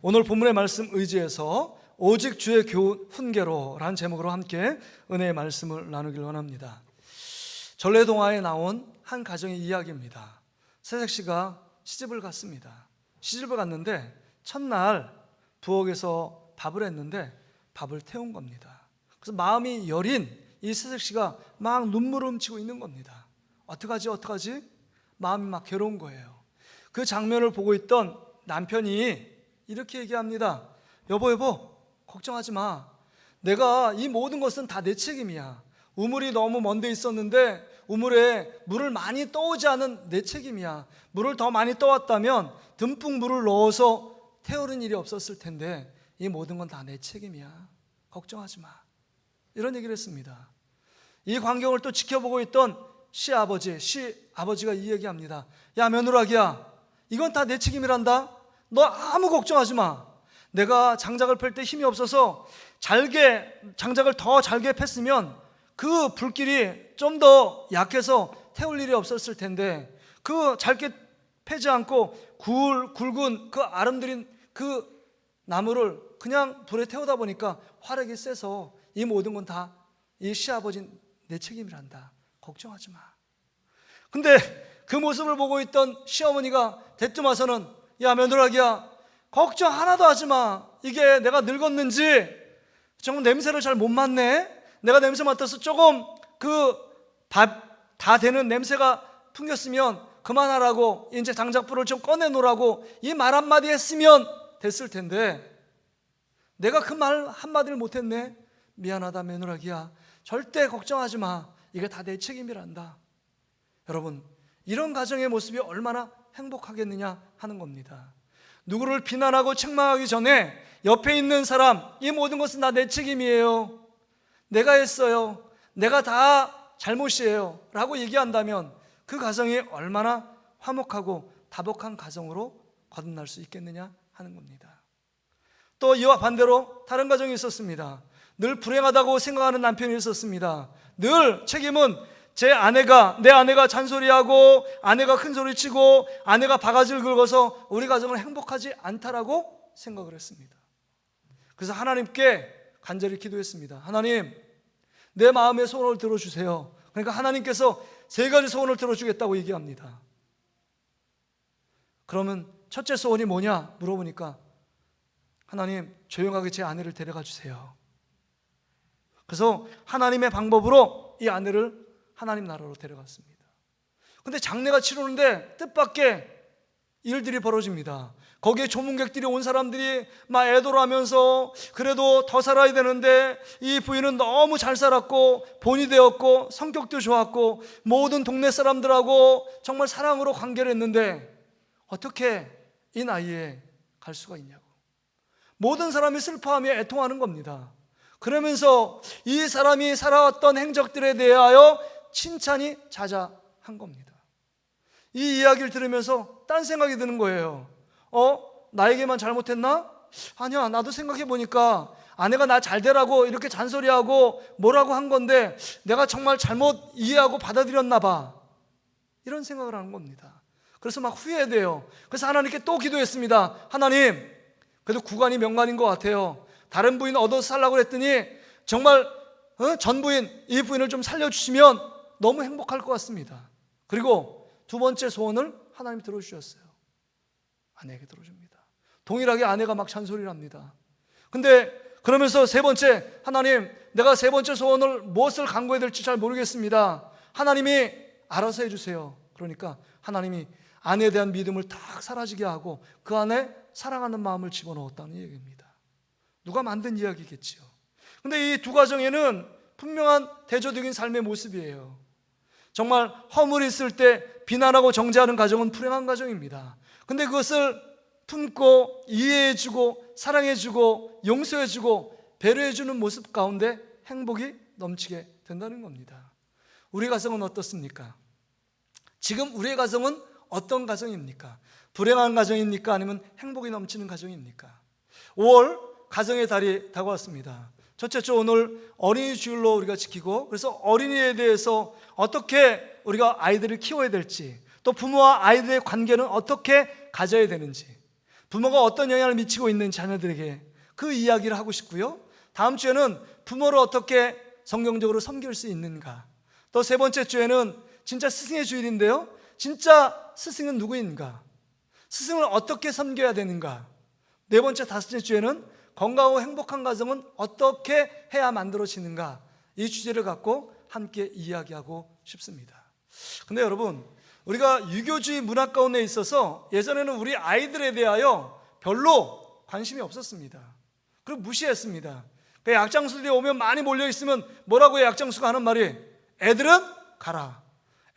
오늘 본문의 말씀 의지해서 오직 주의 교훈 훈계로 라는 제목으로 함께 은혜의 말씀을 나누길 원합니다. 전래동화에 나온 한 가정의 이야기입니다. 새색시가 시집을 갔습니다. 시집을 갔는데 첫날 부엌에서 밥을 했는데 밥을 태운 겁니다. 그래서 마음이 여린 이 새색시가 막 눈물을 훔치고 있는 겁니다. 어떡하지? 마음이 막 괴로운 거예요. 그 장면을 보고 있던 남편이 이렇게 얘기합니다. 여보, 걱정하지 마. 내가 이 모든 것은 다 내 책임이야. 우물이 너무 먼 데 있었는데 우물에 물을 많이 떠오지 않은 내 책임이야. 물을 더 많이 떠왔다면 듬뿍 물을 넣어서 태우는 일이 없었을 텐데 이 모든 건 다 내 책임이야. 걱정하지 마. 이런 얘기를 했습니다. 이 광경을 또 지켜보고 있던 시아버지가 이 얘기합니다. 야, 며느라기야, 이건 다 내 책임이란다. 너 아무 걱정하지 마. 내가 장작을 펼 때 힘이 없어서 장작을 더 잘게 폈으면 그 불길이 좀 더 약해서 태울 일이 없었을 텐데 그 잘게 패지 않고 굵은 그 아름드린 그 나무를 그냥 불에 태우다 보니까 화력이 세서 이 모든 건 다 이 시아버지 내 책임이란다. 걱정하지 마. 근데 그 모습을 보고 있던 시어머니가 대뜸 와서는 야, 며느라기야, 걱정 하나도 하지 마. 이게 내가 늙었는지 정말 냄새를 잘 못 맡네. 내가 냄새 맡아서 조금 그 밥 다 되는 냄새가 풍겼으면 그만하라고, 이제 장작불을 좀 꺼내놓으라고 이 말 한마디 했으면 됐을 텐데 내가 그 말 한마디를 못했네. 미안하다 며느라기야. 절대 걱정하지 마. 이게 다 내 책임이란다. 여러분, 이런 가정의 모습이 얼마나 행복하겠느냐 하는 겁니다. 누구를 비난하고 책망하기 전에 옆에 있는 사람, 이 모든 것은 다 내 책임이에요. 내가 했어요. 내가 다 잘못이에요 라고 얘기한다면 그 가정이 얼마나 화목하고 다복한 가정으로 거듭날 수 있겠느냐 하는 겁니다. 또 이와 반대로 다른 가정이 있었습니다. 늘 불행하다고 생각하는 남편이 있었습니다. 늘 책임은 내 아내가 잔소리하고 아내가 큰소리치고 아내가 바가지를 긁어서 우리 가정은 행복하지 않다라고 생각을 했습니다. 그래서 하나님께 간절히 기도했습니다. 하나님, 내 마음의 소원을 들어주세요. 그러니까 하나님께서 3가지 소원을 들어주겠다고 얘기합니다. 그러면 첫째 소원이 뭐냐 물어보니까 하나님, 조용하게 제 아내를 데려가 주세요. 그래서 하나님의 방법으로 이 아내를 하나님 나라로 데려갔습니다. 근데 장례가 치르는데 뜻밖의 일들이 벌어집니다. 거기에 조문객들이 온 사람들이 막 애도하면서 그래도 더 살아야 되는데 이 부인은 너무 잘 살았고 본이 되었고 성격도 좋았고 모든 동네 사람들하고 정말 사랑으로 관계를 했는데 어떻게 이 나이에 갈 수가 있냐고 모든 사람이 슬퍼하며 애통하는 겁니다. 그러면서 이 사람이 살아왔던 행적들에 대하여 칭찬이 자자한 겁니다. 이 이야기를 들으면서 딴 생각이 드는 거예요. 나에게만 잘못했나? 아니야, 나도 생각해보니까 아내가 나 잘 되라고 이렇게 잔소리하고 뭐라고 한 건데 내가 정말 잘못 이해하고 받아들였나 봐. 이런 생각을 하는 겁니다. 그래서 막 후회돼요. 그래서 하나님께 또 기도했습니다. 하나님, 그래도 구간이 명간인 것 같아요. 다른 부인 얻어서 살라고 했더니 정말 전 부인, 이 부인을 좀 살려주시면 너무 행복할 것 같습니다. 그리고 2번째 소원을 하나님 들어주셨어요. 아내에게 들어줍니다. 동일하게 아내가 막 잔소리를 합니다. 근데 그러면서 3번째, 하나님, 내가 3번째 소원을 무엇을 간구해야 될지 잘 모르겠습니다. 하나님이 알아서 해주세요. 그러니까 하나님이 아내에 대한 믿음을 딱 사라지게 하고 그 안에 사랑하는 마음을 집어넣었다는 얘기입니다. 누가 만든 이야기겠지요. 근데 이 2 가정에는 분명한 대조적인 삶의 모습이에요. 정말 허물이 있을 때 비난하고 정죄하는 가정은 불행한 가정입니다. 근데 그것을 품고 이해해주고 사랑해주고 용서해주고 배려해주는 모습 가운데 행복이 넘치게 된다는 겁니다. 우리 가정은 어떻습니까? 지금 우리의 가정은 어떤 가정입니까? 불행한 가정입니까? 아니면 행복이 넘치는 가정입니까? 5월 가정의 달이 다가왔습니다. 첫째 주 오늘 어린이 주일로 우리가 지키고 그래서 어린이에 대해서 어떻게 우리가 아이들을 키워야 될지 또 부모와 아이들의 관계는 어떻게 가져야 되는지 부모가 어떤 영향을 미치고 있는 자녀들에게 그 이야기를 하고 싶고요. 다음 주에는 부모를 어떻게 성경적으로 섬길 수 있는가. 또 세 번째 주에는 진짜 스승의 주일인데요, 진짜 스승은 누구인가, 스승을 어떻게 섬겨야 되는가. 네 번째, 다섯째 주에는 건강하고 행복한 가정은 어떻게 해야 만들어지는가, 이 주제를 갖고 함께 이야기하고 싶습니다. 근데 여러분, 우리가 유교주의 문화 가운데 있어서 예전에는 우리 아이들에 대하여 별로 관심이 없었습니다. 그리고 무시했습니다. 약장수들이 오면 많이 몰려있으면 뭐라고 해요? 약장수가 하는 말이 애들은 가라.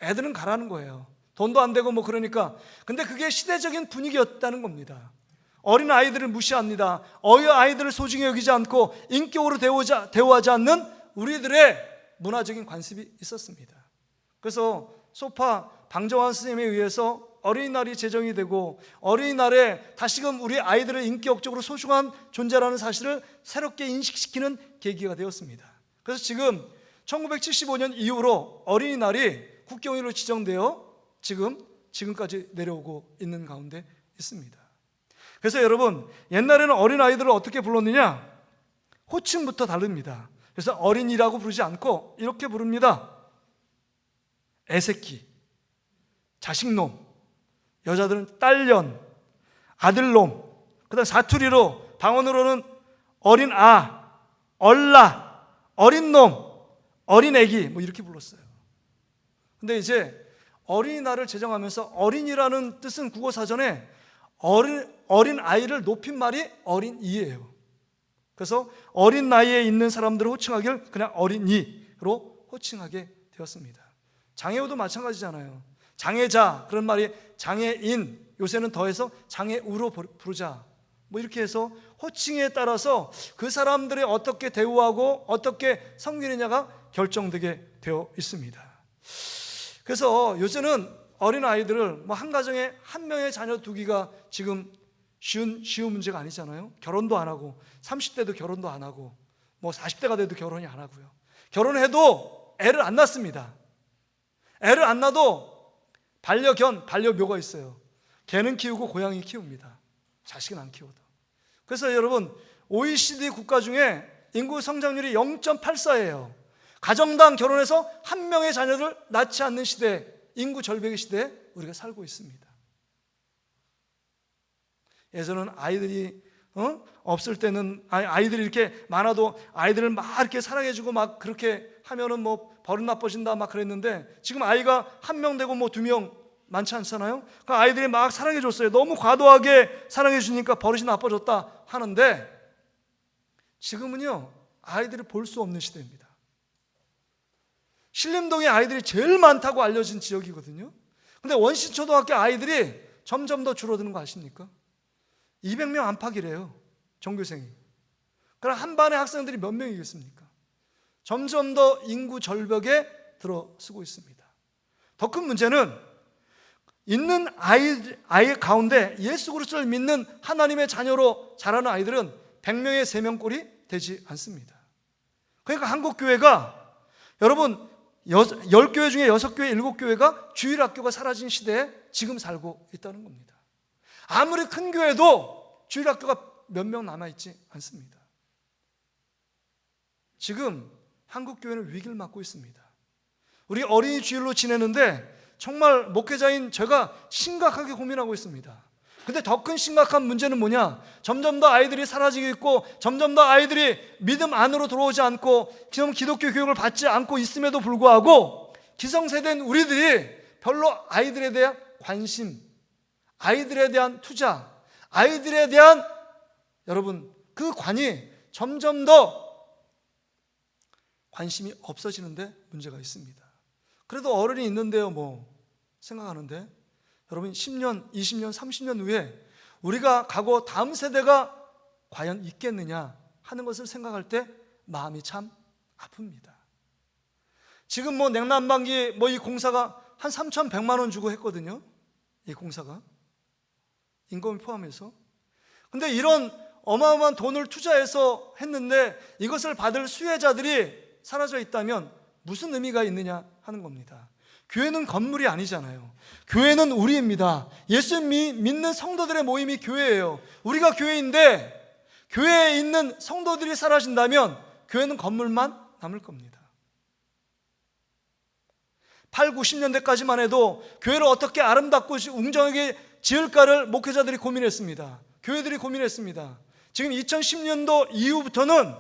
애들은 가라는 거예요. 돈도 안 되고 뭐 그러니까. 근데 그게 시대적인 분위기였다는 겁니다. 어린 아이들을 무시합니다. 아이들을 소중히 여기지 않고 인격으로 대우하지 않는 우리들의 문화적인 관습이 있었습니다. 그래서 소파 방정환 선생님에 의해서 어린이날이 제정이 되고 어린이날에 다시금 우리 아이들을 인격적으로 소중한 존재라는 사실을 새롭게 인식시키는 계기가 되었습니다. 그래서 지금 1975년 이후로 어린이날이 국경일로 지정되어 지금까지 내려오고 있는 가운데 있습니다. 그래서 여러분, 옛날에는 어린아이들을 어떻게 불렀느냐? 호칭부터 다릅니다. 그래서 어린이라고 부르지 않고 이렇게 부릅니다. 애새끼, 자식놈, 여자들은 딸년, 아들놈, 그 다음 사투리로 방언으로는 어린아, 얼라, 어린놈, 어린애기 뭐 이렇게 불렀어요. 근데 이제 어린이날을 제정하면서 어린이라는 뜻은 국어사전에 어린 아이를 높인 말이 어린이예요. 그래서 어린 나이에 있는 사람들을 호칭하기를 그냥 어린이로 호칭하게 되었습니다. 장애우도 마찬가지잖아요. 장애자, 그런 말이 장애인, 요새는 더해서 장애우로 부르자, 뭐 이렇게 해서 호칭에 따라서 그 사람들이 어떻게 대우하고 어떻게 섬기느냐가 결정되게 되어 있습니다. 그래서 요새는 어린아이들을 뭐 한 가정에 한 명의 자녀 두기가 지금 쉬운 문제가 아니잖아요. 결혼도 안 하고 30대도 결혼도 안 하고 뭐 40대가 돼도 결혼이 안 하고요. 결혼해도 애를 안 낳습니다. 애를 안 낳아도 반려묘가 있어요. 개는 키우고 고양이 키웁니다. 자식은 안 키워도. 그래서 여러분, OECD 국가 중에 인구 성장률이 0.84예요. 가정당 결혼해서 한 명의 자녀를 낳지 않는 시대, 인구 절벽의 시대에 우리가 살고 있습니다. 예전은 아이들이 없을 때는 아이들이 이렇게 많아도 아이들을 막 이렇게 사랑해주고 막 그렇게 하면은 뭐 버릇 나빠진다 막 그랬는데, 지금 아이가 한 명 되고 뭐 2명 많지 않잖아요. 그러니까 아이들이 막 사랑해줬어요. 너무 과도하게 사랑해주니까 버릇이 나빠졌다 하는데, 지금은요 아이들을 볼 수 없는 시대입니다. 신림동에 아이들이 제일 많다고 알려진 지역이거든요. 근데 원신초등학교 아이들이 점점 더 줄어드는 거 아십니까? 200명 안팎이래요, 전교생이. 그럼 한 반의 학생들이 몇 명이겠습니까? 점점 더 인구 절벽에 들어서고 있습니다. 더 큰 문제는 있는 아이 가운데 예수 그리스도를 믿는 하나님의 자녀로 자라는 아이들은 100명에 3명꼴이 되지 않습니다. 그러니까 한국교회가, 여러분 10교회 중에 6교회, 7교회가 주일학교가 사라진 시대에 지금 살고 있다는 겁니다. 아무리 큰 교회도 주일학교가 몇 명 남아있지 않습니다. 지금 한국교회는 위기를 맞고 있습니다. 우리 어린이 주일로 지내는데 정말 목회자인 제가 심각하게 고민하고 있습니다. 근데 더 큰 심각한 문제는 뭐냐? 점점 더 아이들이 사라지고 있고, 점점 더 아이들이 믿음 안으로 들어오지 않고, 지금 기독교 교육을 받지 않고 있음에도 불구하고 기성세대인 우리들이 별로 아이들에 대한 관심, 아이들에 대한 투자, 아이들에 대한 여러분 그 관이 점점 더 관심이 없어지는데 문제가 있습니다. 그래도 어른이 있는데요 뭐 생각하는데, 여러분 10년, 20년, 30년 후에 우리가 가고 다음 세대가 과연 있겠느냐 하는 것을 생각할 때 마음이 참 아픕니다. 지금 뭐 냉난방기 뭐 이 공사가 한 3,100만 원 주고 했거든요. 이 공사가 인건비 포함해서. 근데 이런 어마어마한 돈을 투자해서 했는데 이것을 받을 수혜자들이 사라져 있다면 무슨 의미가 있느냐 하는 겁니다. 교회는 건물이 아니잖아요. 교회는 우리입니다. 예수 믿는 성도들의 모임이 교회예요. 우리가 교회인데 교회에 있는 성도들이 사라진다면 교회는 건물만 남을 겁니다. 8, 90년대까지만 해도 교회를 어떻게 아름답고 웅장하게 지을까를 목회자들이 고민했습니다. 교회들이 고민했습니다. 지금 2010년도 이후부터는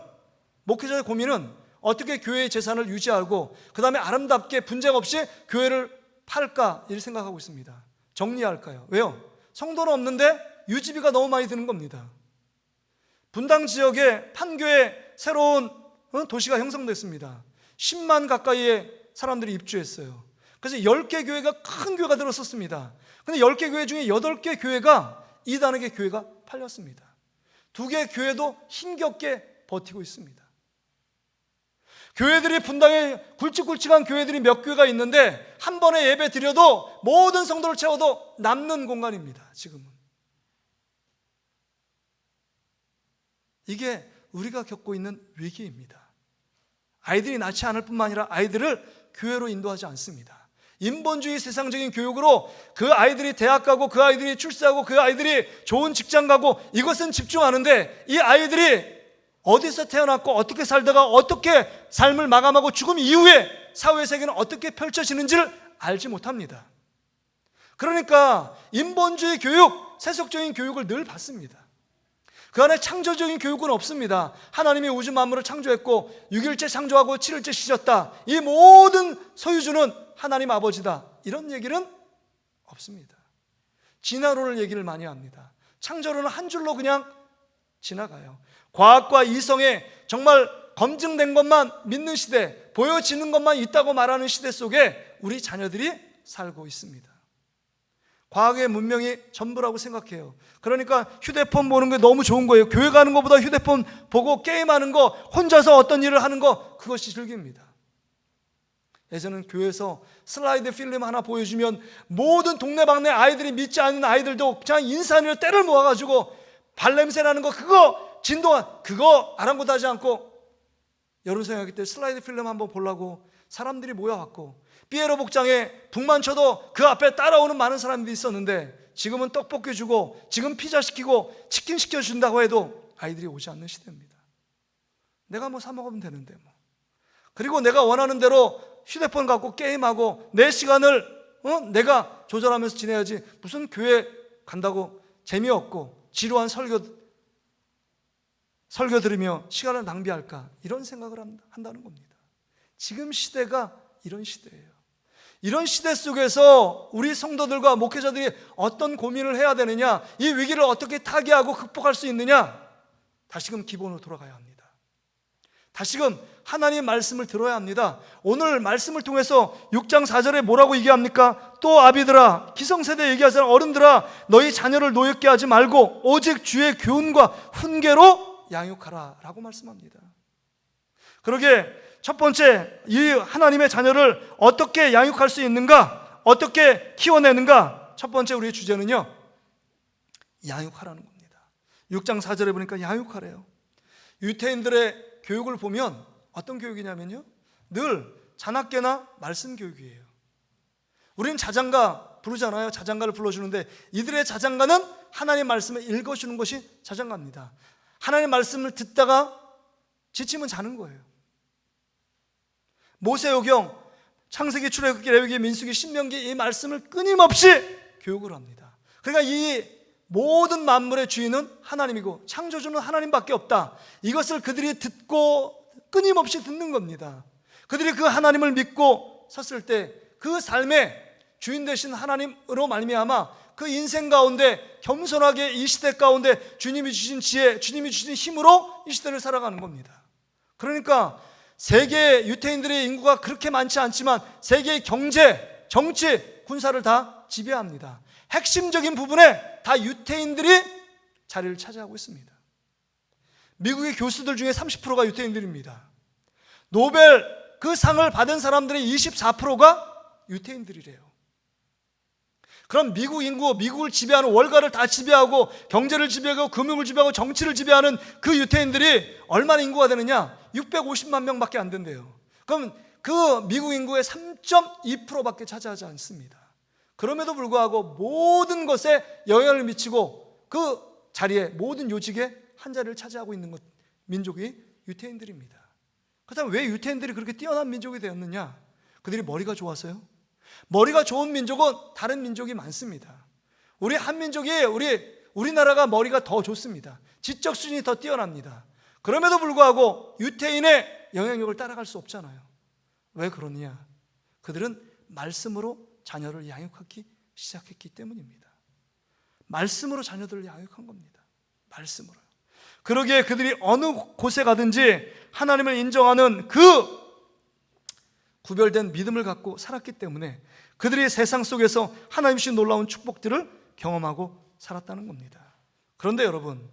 목회자의 고민은 어떻게 교회의 재산을 유지하고 그 다음에 아름답게 분쟁 없이 교회를 팔까 이렇게 생각하고 있습니다. 정리할까요? 왜요? 성도는 없는데 유지비가 너무 많이 드는 겁니다. 분당 지역에 판교에 새로운 도시가 형성됐습니다. 10만 가까이의 사람들이 입주했어요. 그래서 10개 교회가 큰 교회가 들었었습니다. 근데 10개 교회 중에 8개 교회가 이단에게 교회가 팔렸습니다. 2개 교회도 힘겹게 버티고 있습니다. 교회들이 분당에 굵직굵직한 교회들이 몇 교회가 있는데 한 번에 예배 드려도 모든 성도를 채워도 남는 공간입니다. 지금은 이게 우리가 겪고 있는 위기입니다. 아이들이 낳지 않을 뿐만 아니라 아이들을 교회로 인도하지 않습니다. 인본주의 세상적인 교육으로 그 아이들이 대학 가고 그 아이들이 출세하고 그 아이들이 좋은 직장 가고 이것은 집중하는데 이 아이들이 어디서 태어났고 어떻게 살다가 어떻게 삶을 마감하고 죽음 이후에 사회 세계는 어떻게 펼쳐지는지를 알지 못합니다. 그러니까 인본주의 교육, 세속적인 교육을 늘 받습니다. 그 안에 창조적인 교육은 없습니다. 하나님이 우주 만물을 창조했고 6일째 창조하고 7일째 쉬셨다. 이 모든 소유주는 하나님 아버지다. 이런 얘기는 없습니다. 진화론을 얘기를 많이 합니다. 창조론은 한 줄로 그냥 지나가요. 과학과 이성에 정말 검증된 것만 믿는 시대, 보여지는 것만 있다고 말하는 시대 속에 우리 자녀들이 살고 있습니다. 과학의 문명이 전부라고 생각해요. 그러니까 휴대폰 보는 게 너무 좋은 거예요. 교회 가는 것보다 휴대폰 보고 게임하는 거, 혼자서 어떤 일을 하는 거, 그것이 즐깁니다. 예전에는 교회에서 슬라이드 필름 하나 보여주면 모든 동네방네 아이들이 믿지 않는 아이들도 그냥 인산이를 때를 모아가지고 발냄새 나는 거 그거 진동한 그거 아랑곳하지 않고 여름 성형학기 때 슬라이드 필름 한번 보려고 사람들이 모여왔고 피에로 복장에 북만 쳐도 그 앞에 따라오는 많은 사람들이 있었는데 지금은 떡볶이 주고 지금 피자 시키고 치킨 시켜준다고 해도 아이들이 오지 않는 시대입니다. 내가 뭐 사 먹으면 되는데 뭐. 그리고 내가 원하는 대로 휴대폰 갖고 게임하고 내 시간을 내가 조절하면서 지내야지 무슨 교회 간다고 재미없고 지루한 설교 들으며 시간을 낭비할까 이런 생각을 한다는 겁니다. 지금 시대가 이런 시대예요. 이런 시대 속에서 우리 성도들과 목회자들이 어떤 고민을 해야 되느냐, 이 위기를 어떻게 타개하고 극복할 수 있느냐, 다시금 기본으로 돌아가야 합니다. 다시금 하나님의 말씀을 들어야 합니다. 오늘 말씀을 통해서 6장 4절에 뭐라고 얘기합니까? 또 아비들아, 기성세대 얘기하잖아요. 어른들아, 너희 자녀를 노엽게 하지 말고 오직 주의 교훈과 훈계로 양육하라 라고 말씀합니다. 그러게 첫 번째, 이 하나님의 자녀를 어떻게 양육할 수 있는가, 어떻게 키워내는가, 첫 번째 우리의 주제는요, 양육하라는 겁니다. 6장 4절에 보니까 양육하래요. 유태인들의 교육을 보면 어떤 교육이냐면요, 늘 자나깨나 말씀 교육이에요. 우리는 자장가 부르잖아요. 자장가를 불러주는데 이들의 자장가는 하나님 말씀을 읽어주는 것이 자장가입니다. 하나님 말씀을 듣다가 지치면 자는 거예요. 모세오경, 창세기, 출애굽기, 레위기, 민수기, 신명기 이 말씀을 끊임없이 교육을 합니다. 그러니까 이 모든 만물의 주인은 하나님이고 창조주는 하나님밖에 없다. 이것을 그들이 듣고 끊임없이 듣는 겁니다. 그들이 그 하나님을 믿고 섰을 때 그 삶의 주인 되신 하나님으로 말미암아 그 인생 가운데 겸손하게 이 시대 가운데 주님이 주신 지혜, 주님이 주신 힘으로 이 시대를 살아가는 겁니다. 그러니까 세계 유태인들의 인구가 그렇게 많지 않지만 세계의 경제, 정치, 군사를 다 지배합니다. 핵심적인 부분에 다 유태인들이 자리를 차지하고 있습니다. 미국의 교수들 중에 30%가 유태인들입니다. 노벨 그 상을 받은 사람들의 24%가 유태인들이래요. 그럼 미국 인구, 미국을 지배하는, 월가를 다 지배하고 경제를 지배하고 금융을 지배하고 정치를 지배하는 그 유태인들이 얼마나 인구가 되느냐? 650만 명밖에 안 된대요. 그럼 그 미국 인구의 3.2%밖에 차지하지 않습니다. 그럼에도 불구하고 모든 것에 영향을 미치고 그 자리에 모든 요직에 한 자리를 차지하고 있는 민족이 유태인들입니다. 그렇다면 왜 유태인들이 그렇게 뛰어난 민족이 되었느냐? 그들이 머리가 좋아서요? 머리가 좋은 민족은 다른 민족이 많습니다. 우리 한민족이 우리나라가 머리가 더 좋습니다. 지적 수준이 더 뛰어납니다. 그럼에도 불구하고 유태인의 영향력을 따라갈 수 없잖아요. 왜 그러느냐? 그들은 말씀으로 자녀를 양육하기 시작했기 때문입니다. 말씀으로 자녀들을 양육한 겁니다. 말씀으로요. 그러기에 그들이 어느 곳에 가든지 하나님을 인정하는 그 구별된 믿음을 갖고 살았기 때문에 그들이 세상 속에서 하나님의 놀라운 축복들을 경험하고 살았다는 겁니다. 그런데 여러분,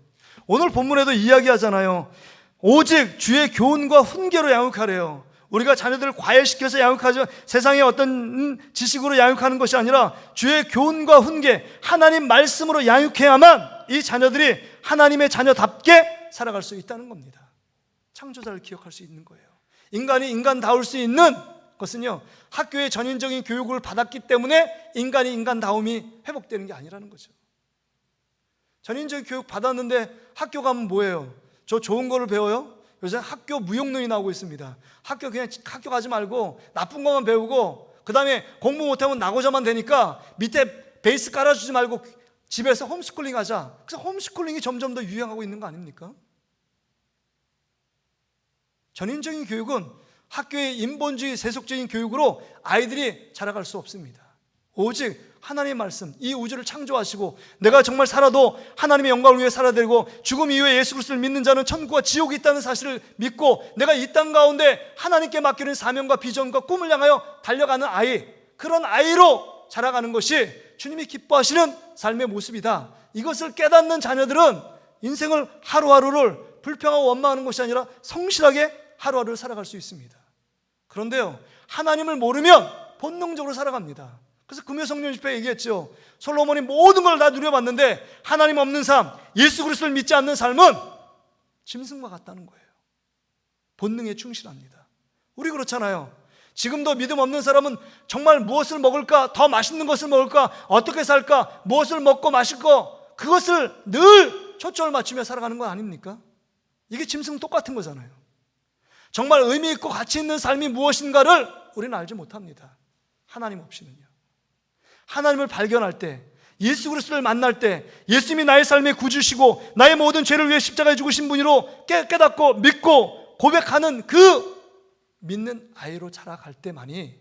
오늘 본문에도 이야기하잖아요. 오직 주의 교훈과 훈계로 양육하래요. 우리가 자녀들을 과외시켜서 양육하죠. 세상의 어떤 지식으로 양육하는 것이 아니라 주의 교훈과 훈계, 하나님 말씀으로 양육해야만 이 자녀들이 하나님의 자녀답게 살아갈 수 있다는 겁니다. 창조자를 기억할 수 있는 거예요. 인간이 인간다울 수 있는 것은요, 학교의 전인적인 교육을 받았기 때문에 인간이 인간다움이 회복되는 게 아니라는 거죠. 전인적인 교육 받았는데 학교 가면 뭐예요? 저 좋은 거를 배워요? 요새 학교 무용론이 나오고 있습니다. 학교 가지 말고 나쁜 것만 배우고 그 다음에 공부 못하면 나고자만 되니까 밑에 베이스 깔아주지 말고 집에서 홈스쿨링 하자. 그래서 홈스쿨링이 점점 더 유행하고 있는 거 아닙니까? 전인적인 교육은 학교의 인본주의 세속적인 교육으로 아이들이 자라갈 수 없습니다. 오직 하나님의 말씀, 이 우주를 창조하시고 내가 정말 살아도 하나님의 영광을 위해 살아야 되고 죽음 이후에 예수 그리스도를 믿는 자는 천국과 지옥이 있다는 사실을 믿고 내가 이 땅 가운데 하나님께 맡기는 사명과 비전과 꿈을 향하여 달려가는 아이, 그런 아이로 자라가는 것이 주님이 기뻐하시는 삶의 모습이다. 이것을 깨닫는 자녀들은 인생을 하루하루를 불평하고 원망하는 것이 아니라 성실하게 하루하루를 살아갈 수 있습니다. 그런데요, 하나님을 모르면 본능적으로 살아갑니다. 그래서 금요성령 집회에 얘기했죠. 솔로몬이 모든 걸 다 누려봤는데 하나님 없는 삶, 예수 그리스도를 믿지 않는 삶은 짐승과 같다는 거예요. 본능에 충실합니다. 우리 그렇잖아요. 지금도 믿음 없는 사람은 정말 무엇을 먹을까, 더 맛있는 것을 먹을까, 어떻게 살까, 무엇을 먹고 마실 거, 그것을 늘 초점을 맞추며 살아가는 건 아닙니까? 이게 짐승 똑같은 거잖아요. 정말 의미 있고 가치 있는 삶이 무엇인가를 우리는 알지 못합니다. 하나님 없이는요. 하나님을 발견할 때, 예수 그리스도를 만날 때, 예수님이 나의 삶의 구주시고 나의 모든 죄를 위해 십자가에 죽으신 분으로 깨닫고 믿고 고백하는 그 믿는 아이로 자라갈 때만이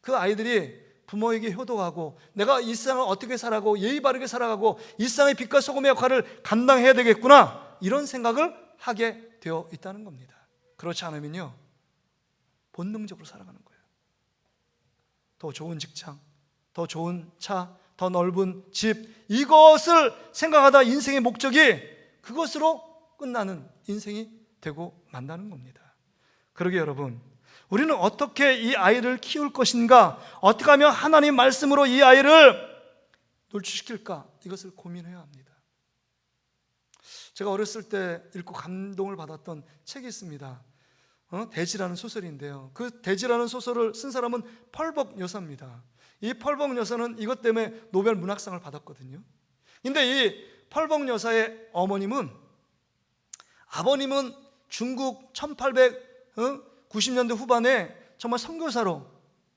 그 아이들이 부모에게 효도하고 내가 이 세상을 어떻게 살아가고 예의 바르게 살아가고 이 세상의 빛과 소금의 역할을 감당해야 되겠구나, 이런 생각을 하게 되어 있다는 겁니다. 그렇지 않으면요, 본능적으로 살아가는 거예요. 더 좋은 직장, 더 좋은 차, 더 넓은 집, 이것을 생각하다 인생의 목적이 그것으로 끝나는 인생이 되고 만다는 겁니다. 그러게 여러분, 우리는 어떻게 이 아이를 키울 것인가, 어떻게 하면 하나님 말씀으로 이 아이를 노출시킬까, 이것을 고민해야 합니다. 제가 어렸을 때 읽고 감동을 받았던 책이 있습니다. 대지라는 소설인데요, 그 대지라는 소설을 쓴 사람은 펄벅 여사입니다. 이 펄벅 여사는 이것 때문에 노벨 문학상을 받았거든요. 근데 이 펄벅 여사의 아버님은 중국 1890년대 후반에 정말 선교사로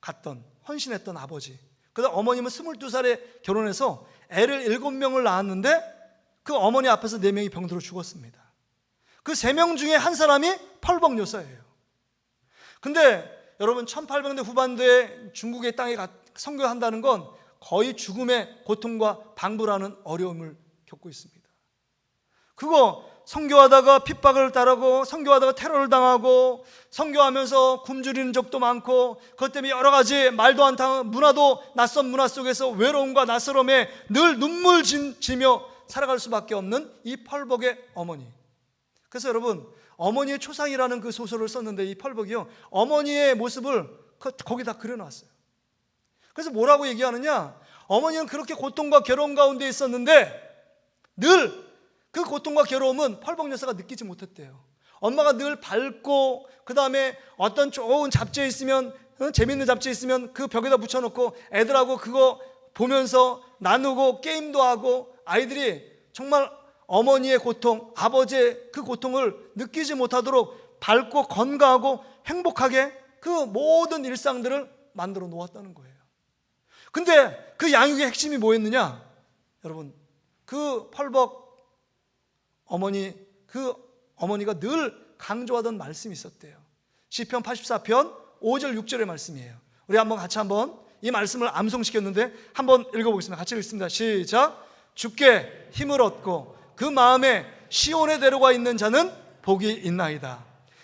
갔던, 헌신했던 아버지. 그다음 어머님은 22살에 결혼해서 애를 7명을 낳았는데 그 어머니 앞에서 4명이 병들어 죽었습니다. 그 3명 중에 한 사람이 펄벅 여사예요. 근데 여러분, 1800년대 후반대에 중국의 땅에 선교한다는 건 거의 죽음의 고통과 방불하는 어려움을 겪고 있습니다. 그거 선교하다가 핍박을 당하고, 선교하다가 테러를 당하고, 선교하면서 굶주리는 적도 많고, 그것 때문에 여러 가지 말도 안 통하는 문화도, 낯선 문화 속에서 외로움과 낯설음에 늘 눈물 지며 살아갈 수밖에 없는 이 펄벅의 어머니. 그래서 여러분, 어머니의 초상이라는 그 소설을 썼는데 이 펄벅이요, 어머니의 모습을 거기다 그려놨어요. 그래서 뭐라고 얘기하느냐, 어머니는 그렇게 고통과 괴로움 가운데 있었는데 늘 그 고통과 괴로움은 펄벅 여사가 느끼지 못했대요. 엄마가 늘 밝고, 그 다음에 어떤 좋은 잡지에 있으면, 재밌는 잡지에 있으면 그 벽에다 붙여놓고 애들하고 그거 보면서 나누고 게임도 하고, 아이들이 정말 어머니의 고통, 아버지의 그 고통을 느끼지 못하도록 밝고 건강하고 행복하게 그 모든 일상들을 만들어 놓았다는 거예요. 근데 그 양육의 핵심이 뭐였느냐? 여러분, 그 펄벅 어머니, 그 어머니가 늘 강조하던 말씀이 있었대요. 시편 84편 5절 6절의 말씀이에요. 우리 같이 한번 이 말씀을 암송시켰는데 한번 읽어보겠습니다. 같이 읽습니다. 시작. 주께 힘을 얻고 그 마음에 시온에 데려가 있는 자는 복이 있나이다.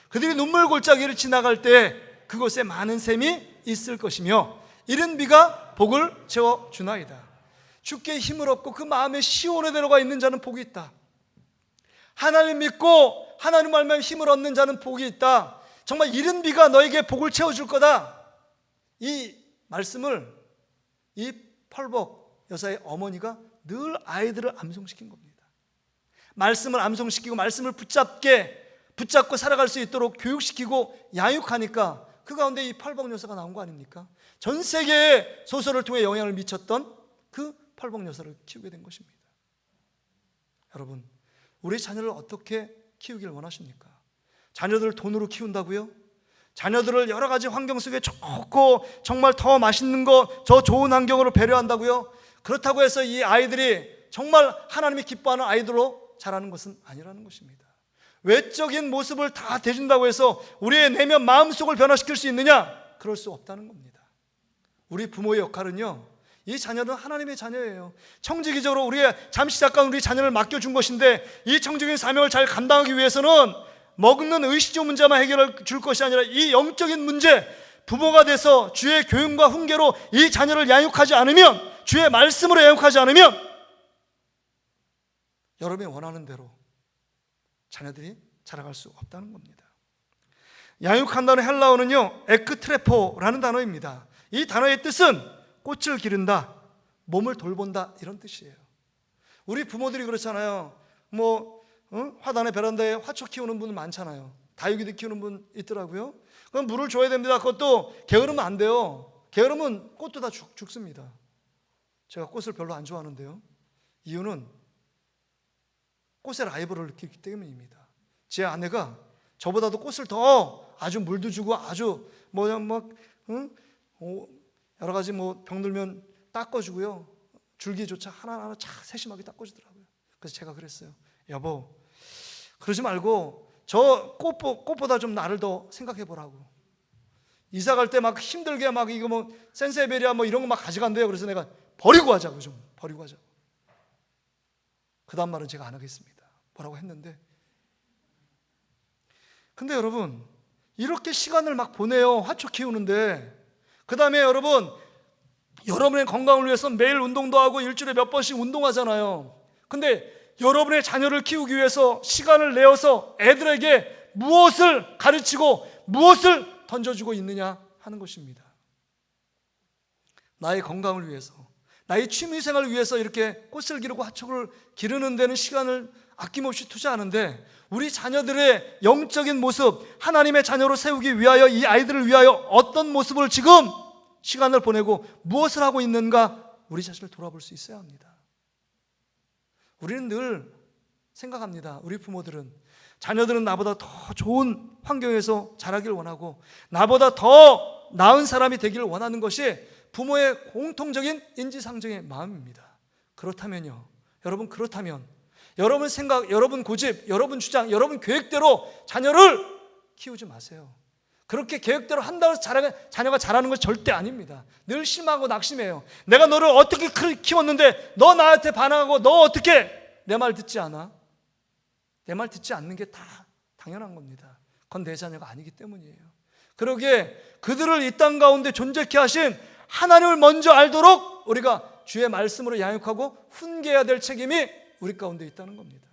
그들이 눈물 골짜기를 지나갈 때 그곳에 많은 샘이 있을 것이며 이른 비가 복을 채워주나이다. 주께 힘을 얻고 그 마음에 시온에 데려가 있는 자는 복이 있다. 하나님 믿고 하나님 알면 힘을 얻는 자는 복이 있다. 정말 이른 비가 너에게 복을 채워줄 거다. 이 말씀을 이 펄벅 여사의 어머니가 늘 아이들을 암송시킨 겁니다. 말씀을 암송시키고 말씀을 붙잡고 살아갈 수 있도록 교육시키고 양육하니까 그 가운데 이 펄벅 여사가 나온 거 아닙니까? 전 세계에 소설을 통해 영향을 미쳤던 그 펄벅 여사를 키우게 된 것입니다. 여러분, 우리 자녀를 어떻게 키우길 원하십니까? 자녀들을 돈으로 키운다고요? 자녀들을 여러 가지 환경 속에 좋고 정말 더 맛있는 거, 더 좋은 환경으로 배려한다고요? 그렇다고 해서 이 아이들이 정말 하나님이 기뻐하는 아이들로 자라는 것은 아니라는 것입니다. 외적인 모습을 다 대준다고 해서 우리의 내면 마음속을 변화시킬 수 있느냐? 그럴 수 없다는 겁니다. 우리 부모의 역할은요, 이 자녀는 하나님의 자녀예요. 청지기적으로 잠시 잠깐 우리 자녀를 맡겨준 것인데 이 청지기적인 사명을 잘 감당하기 위해서는 먹는 의식주 문제만 해결해 줄 것이 아니라 이 영적인 문제, 부모가 돼서 주의 교훈과 훈계로 이 자녀를 양육하지 않으면, 주의 말씀으로 양육하지 않으면 여러분이 원하는 대로 자녀들이 자라갈 수 없다는 겁니다. 양육한다는 헬라어는요, 에크트레포라는 단어입니다. 이 단어의 뜻은 꽃을 기른다, 몸을 돌본다, 이런 뜻이에요. 우리 부모들이 그렇잖아요. 화단의 베란다에 화초 키우는 분 많잖아요. 다육이도 키우는 분 있더라고요. 그럼 물을 줘야 됩니다. 그것도 게으르면 안 돼요. 게으르면 꽃도 다 죽습니다. 제가 꽃을 별로 안 좋아하는데요, 이유는 꽃의 라이벌을 느끼기 때문입니다. 제 아내가 저보다도 꽃을 더 아주 물도 주고 아주 여러 가지 병들면 닦아주고요, 줄기조차 하나하나 세심하게 닦아주더라고요. 그래서 제가 그랬어요. 여보, 그러지 말고 저 꽃보다 좀 나를 더 생각해 보라고. 이사 갈 때 막 힘들게 이거 센세베리아 이런 거 막 가져간대요. 그래서 내가 버리고 하자고, 좀 버리고 하자고. 그 다음 말은 제가 안 하겠습니다. 뭐라고 했는데, 근데 여러분, 이렇게 시간을 막 보내요. 화초 키우는데. 그 다음에 여러분의 건강을 위해서 매일 운동도 하고 일주일에 몇 번씩 운동하잖아요. 근데 여러분의 자녀를 키우기 위해서 시간을 내어서 애들에게 무엇을 가르치고 무엇을 던져주고 있느냐 하는 것입니다. 나의 건강을 위해서, 나의 취미생활을 위해서 이렇게 꽃을 기르고 화초를 기르는 데는 시간을 아낌없이 투자하는데, 우리 자녀들의 영적인 모습, 하나님의 자녀로 세우기 위하여 이 아이들을 위하여 어떤 모습을 지금 시간을 보내고 무엇을 하고 있는가, 우리 자신을 돌아볼 수 있어야 합니다. 우리는 늘 생각합니다. 우리 부모들은, 자녀들은 나보다 더 좋은 환경에서 자라길 원하고 나보다 더 나은 사람이 되기를 원하는 것이 부모의 공통적인 인지상정의 마음입니다. 그렇다면요, 그렇다면 여러분 생각, 여러분 고집, 여러분 주장, 여러분 계획대로 자녀를 키우지 마세요. 그렇게 계획대로 한다고 해서 자녀가 자라는 것이 절대 아닙니다. 늘 실망하고 낙심해요. 내가 너를 어떻게 키웠는데 너 나한테 반항하고 너 어떻게 내 말 듣지 않아? 내 말 듣지 않는 게 다 당연한 겁니다. 그건 내 자녀가 아니기 때문이에요. 그러기에 그들을 이 땅 가운데 존재케 하신 하나님을 먼저 알도록 우리가 주의 말씀으로 양육하고 훈계해야 될 책임이 우리 가운데 있다는 겁니다.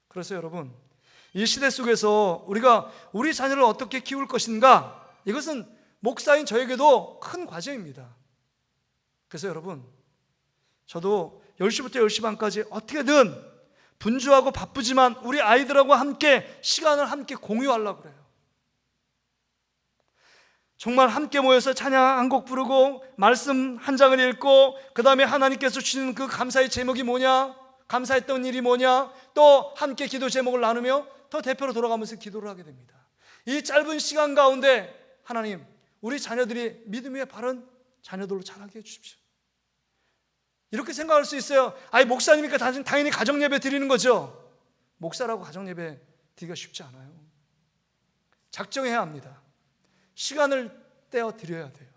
그래서 여러분, 이 시대 속에서 우리가 우리 자녀를 어떻게 키울 것인가, 이것은 목사인 저에게도 큰 과제입니다. 그래서 여러분, 저도 10시부터 10시 반까지 어떻게든 분주하고 바쁘지만 우리 아이들하고 함께 시간을 함께 공유하려고 그래요. 정말 함께 모여서 찬양 한 곡 부르고 말씀 한 장을 읽고 그 다음에 하나님께서 주시는 그 감사의 제목이 뭐냐, 감사했던 일이 뭐냐, 또 함께 기도 제목을 나누며 더 대표로 돌아가면서 기도를 하게 됩니다. 이 짧은 시간 가운데 하나님, 우리 자녀들이 믿음 위에 바른 자녀들로 자라게 해주십시오. 이렇게 생각할 수 있어요. 아니, 목사님이니까 당연히 가정예배 드리는 거죠. 목사라고 가정예배 드리기가 쉽지 않아요. 작정해야 합니다. 시간을 떼어 드려야 돼요.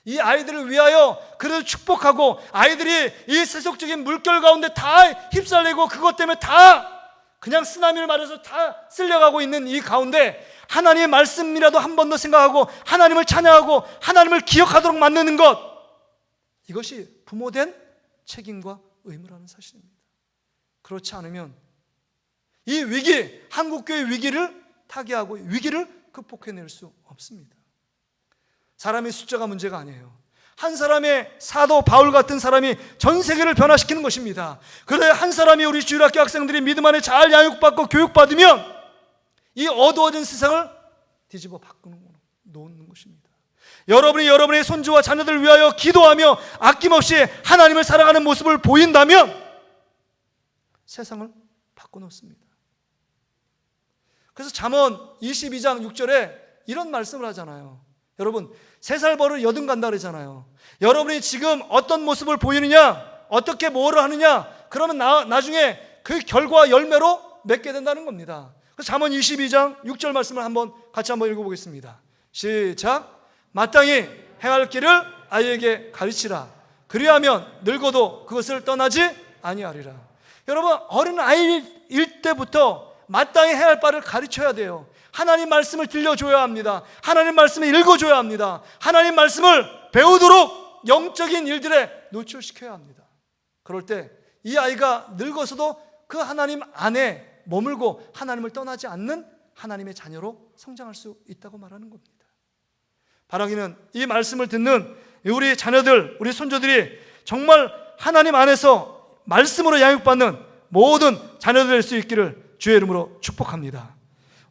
이 아이들을 위하여 그래도 축복하고, 아이들이 이 세속적인 물결 가운데 다 휩쓸리고 그것 때문에 다 그냥 쓰나미를 맞아서 다 쓸려가고 있는 이 가운데 하나님의 말씀이라도 한 번 더 생각하고 하나님을 찬양하고 하나님을 기억하도록 만드는 것, 이것이 부모된 책임과 의무라는 사실입니다. 그렇지 않으면 이 위기, 한국교회 위기를 타개하고 위기를 극복해낼 수 없습니다. 사람의 숫자가 문제가 아니에요. 한 사람의 사도 바울 같은 사람이 전 세계를 변화시키는 것입니다. 그런데 한 사람이 우리 주일학교 학생들이 믿음 안에 잘 양육받고 교육받으면 이 어두워진 세상을 뒤집어 놓는 것입니다. 여러분이 여러분의 손주와 자녀들을 위하여 기도하며 아낌없이 하나님을 사랑하는 모습을 보인다면 세상을 바꿔놓습니다. 그래서 잠언 22장 6절에 이런 말씀을 하잖아요. 여러분, 3살 버릇 여든 간다 그러잖아요. 여러분이 지금 어떤 모습을 보이느냐, 어떻게 뭐를 하느냐, 그러면 나중에 그 결과 열매로 맺게 된다는 겁니다. 그래서 잠언 22장 6절 말씀을 같이 한번 읽어보겠습니다. 시작. 마땅히 행할 길을 아이에게 가르치라. 그리하면 늙어도 그것을 떠나지 아니하리라. 여러분, 어린 아이일 때부터 마땅히 해야 할 바를 가르쳐야 돼요. 하나님 말씀을 들려줘야 합니다. 하나님 말씀을 읽어줘야 합니다. 하나님 말씀을 배우도록 영적인 일들에 노출시켜야 합니다. 그럴 때 이 아이가 늙어서도 그 하나님 안에 머물고 하나님을 떠나지 않는 하나님의 자녀로 성장할 수 있다고 말하는 겁니다. 바라기는 이 말씀을 듣는 우리 자녀들, 우리 손주들이 정말 하나님 안에서 말씀으로 양육받는 모든 자녀들 될 수 있기를 주의 이름으로 축복합니다.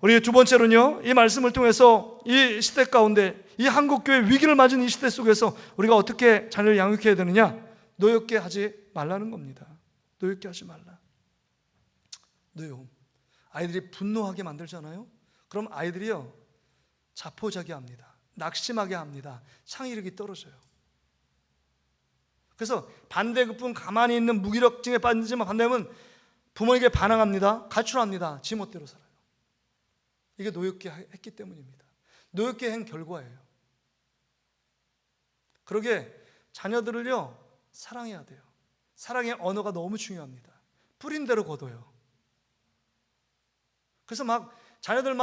우리 두 번째로는요, 이 말씀을 통해서 이 시대 가운데, 이 한국교회 위기를 맞은 이 시대 속에서 우리가 어떻게 자녀를 양육해야 되느냐? 노엽게 하지 말라는 겁니다. 노엽게 하지 말라. 노여움. 아이들이 분노하게 만들잖아요. 그럼 아이들이요, 자포자기합니다. 낙심하게 합니다. 창의력이 떨어져요. 그래서 반대급분 가만히 있는 무기력증에 빠지지만 반대하면 부모에게 반항합니다. 가출합니다. 지멋대로 살아요. 이게 노엽게 했기 때문입니다. 노엽게 한 결과예요. 그러게 자녀들을요, 사랑해야 돼요. 사랑의 언어가 너무 중요합니다. 뿌린 대로 거둬요. 그래서 자녀들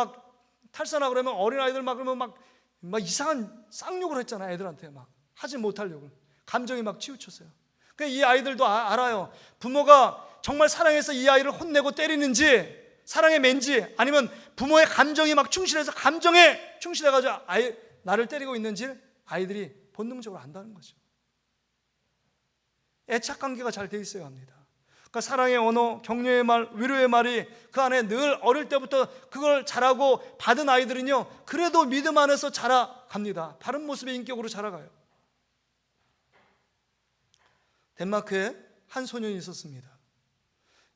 탈선하고 그러면 어린아이들 그러면 막 이상한 쌍욕을 했잖아요. 애들한테 하지 못하려고 감정이 치우쳤어요. 그러니까 이 아이들도 알아요. 부모가 정말 사랑해서 이 아이를 혼내고 때리는지, 사랑에 맨지, 아니면 부모의 감정이 충실해서 감정에 충실해가지고 나를 때리고 있는지 아이들이 본능적으로 안다는 거죠. 애착 관계가 잘 돼 있어야 합니다. 그러니까 사랑의 언어, 격려의 말, 위로의 말이 그 안에 늘 어릴 때부터 그걸 잘하고 받은 아이들은요, 그래도 믿음 안에서 자라갑니다. 바른 모습의 인격으로 자라가요. 덴마크에 한 소년이 있었습니다.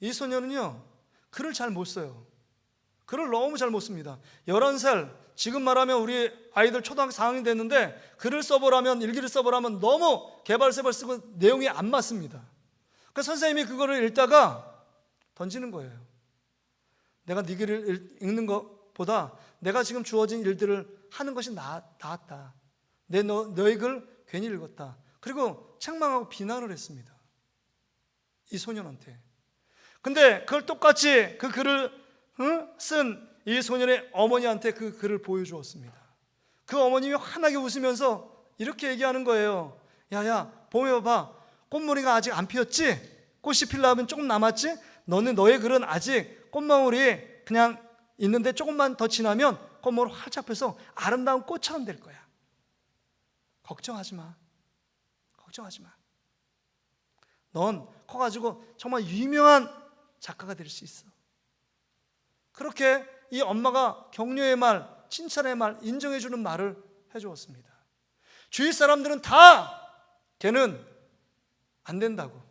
이 소년은요, 글을 잘 못 써요. 글을 너무 잘 못 씁니다. 11살, 지금 말하면 우리 아이들 초등학교 4학년 됐는데 글을 써보라면, 일기를 써보라면 너무 개발세발 쓰고 내용이 안 맞습니다. 그러니까 선생님이 그거를 읽다가 던지는 거예요. 내가 네 글을 읽는 것보다 내가 지금 주어진 일들을 하는 것이 나았다. 너의 글 괜히 읽었다. 그리고 책망하고 비난을 했습니다. 이 소년한테. 근데 그걸 똑같이 그 글을 쓴 이 소년의 어머니한테 그 글을 보여주었습니다. 그 어머님이 환하게 웃으면서 이렇게 얘기하는 거예요. 야야, 봄에 봐봐. 꽃무늬가 아직 안 피었지? 꽃이 피려면 조금 남았지? 너의 글은 아직 꽃망울이 그냥 있는데 조금만 더 지나면 꽃망울 활짝 펴서 아름다운 꽃처럼 될 거야. 걱정하지 마. 걱정하지 마. 넌 커가지고 정말 유명한 작가가 될 수 있어. 그렇게 이 엄마가 격려의 말, 칭찬의 말, 인정해 주는 말을 해주었습니다. 주위 사람들은 다 걔는 안 된다고,